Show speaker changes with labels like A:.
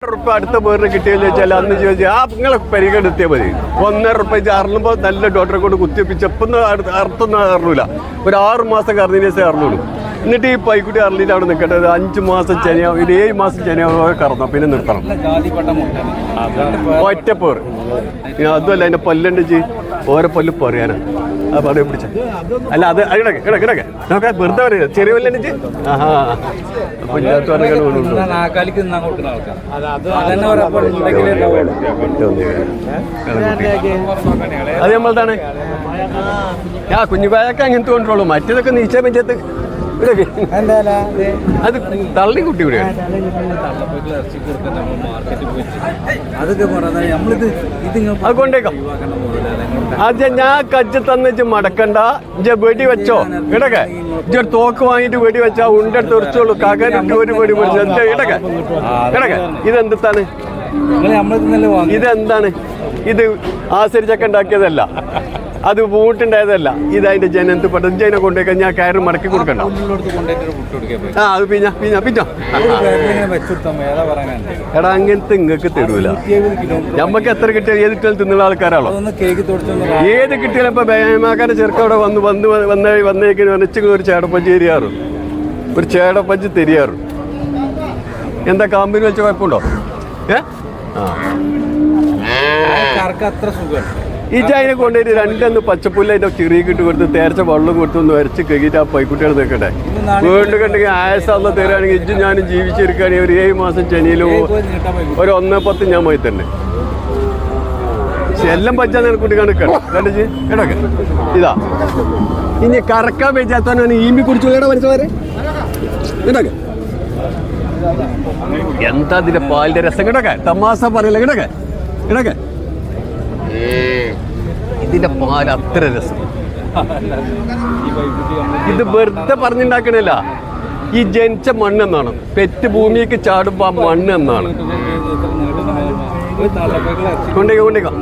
A: റുപ്യ അടുത്ത പേരിന് കിട്ടിയെന്ന് വെച്ചാൽ അന്ന് ചോദിച്ചാൽ നിങ്ങളെ പരിഗണിത്തിയാൽ മതി. 1.5 റുപ്യ അറിയുമ്പോൾ നല്ല ഡോക്ടറെ കൊണ്ട് കുത്തിവെപ്പിച്ച് എപ്പം അർത്ഥമൊന്നും അറിഞ്ഞൂല. ഒരു 6 മാസം കറന്നതിനേസേ അറിഞ്ഞുള്ളൂ. എന്നിട്ട് ഈ പൈക്കുട്ടി അറിഞ്ഞിട്ട് അവിടെ നിൽക്കേണ്ടത് 5 മാസം ചെനയാവും, ഒരു 7 മാസം ചെനയാവും കറന്നു, പിന്നെ നിർത്തണം. ഒറ്റപ്പേർ അതുമല്ല അതിൻ്റെ പല്ലുണ്ട് ഓരോ പല്ല് പറയാനാണ് ആ പറയെ പിടിച്ച അല്ല അത് ഇടക്കെ ഇടക്കെ ഇടക്കെ നോക്കാം വെറുതെ പറയുക ചെറിയ പല്ലുണ്ട്. ആഹാ അപ്പൊ ഇല്ലാത്ത അത് നമ്മളതാണ് ആ കുഞ്ഞുപായൊക്കെ അങ്ങനത്തെ കൊണ്ടുള്ളൂ. മറ്റേതൊക്കെ നീച്ച പഞ്ചായത്ത് ഇടക്കെ അത് തള്ളി കുട്ടി കൂടെയാണ്. അത് കൊണ്ടേക്കാം. ആദ്യം ഞാൻ കജ്ജ് തന്നിച്ച് മടക്കണ്ട, ഇജ്ജ വെടി വെച്ചോ ഇടക്കെ. ഇജ്ജ തോക്ക് വാങ്ങിയിട്ട് വെടി വെച്ചാ ഉണ്ടെടുത്ത് ഉറച്ചോളൂ. കാക്കാനിട്ട് ഒരു വെടി പിടിച്ചു എന്താ ഇടക്കെ ഇടക്കെ. ഇതെന്താണ്? ഇതെന്താണ്? ഇത് ആസരിച്ചൊക്കെ ഉണ്ടാക്കിയതല്ല, അത് വൂട്ടുണ്ടായതല്ല. ഇത് അതിന്റെ ജനത്ത് പെട്ടെന്ന് ജനെ കൊണ്ടുപോയി ഞാൻ കയറി മടക്കി കൊടുക്കണ്ട. ആ അത് പിഞ്ഞ പിഞ്ഞ പിഞ്ഞോ എടാ അങ്ങനത്തെ ഇങ്ങക്ക് തരൂല. നമ്മക്ക് എത്ര കിട്ടിയാൽ ഏത് കിട്ടിയാലും തിന്നുള്ള ആൾക്കാരാണോ? ഏത് കിട്ടിയാലും ഇപ്പൊ ബേമാക്കാന്റെ ചെറുക്കം അവിടെ വന്നേക്കിന് വന്നിച്ച് ഒരു ചേടപ്പഞ്ച് തരിയാറ്, ഒരു ചേടപ്പഞ്ച് തരിയാറ്. എന്താ കാമ്പിന് വെച്ച കുഴപ്പമുണ്ടോ? അത്ര സുഖം. ഈ ചായനെ കൊണ്ടുപോയിട്ട് 2 പച്ചപ്പുല്ല് അതിന്റെ ചെറിയിക്കിട്ട് കൊടുത്ത് തേർച്ച വെള്ളം കൊടുത്തൊന്ന് വരച്ച് കഴിയിട്ട് ആ പൈക്കുട്ടികൾ നിൽക്കട്ടെ. വീണ്ടും കണ്ടെങ്കിൽ ആയസാന്ന് തരാണെങ്കിൽ ഇജ്ജ് ഞാനും ജീവിച്ചിരിക്കുകയാണെങ്കിൽ ഒരു 7 മാസം ചെനിയിലോ ഒരു 1.10 ഞാൻ പോയി തന്നെ എല്ലാം പച്ചാ കുട്ടി കണക്കാണ് കണ്ടിച്ച് ഇടക്കെ. ഇതാ ഇനി കറക്കാൻ വെച്ചാത്തവനാണ് ഈമ്പി കുടിച്ചുള്ളയുടെ മനസ്സിലാരെ ഇടക്കെ. എന്താ ഇതിന്റെ പാലിന്റെ രസം കിടക്കെ, തമാശ പറയില്ല കിടക്കെ ഇടക്കെ. ഇതിന്റെ പാൽ അത്ര രസം. ഇത് വെറുതെ പറഞ്ഞുണ്ടാക്കണില്ല. ഈ ജനിച്ച മണ്ണെന്നാണ്, പെറ്റ് ഭൂമിക്ക് ചാടുമ്പോ ആ മണ്ണ് എന്നാണ്. കൊണ്ടേക്കോ കൊണ്ടേക്കോ.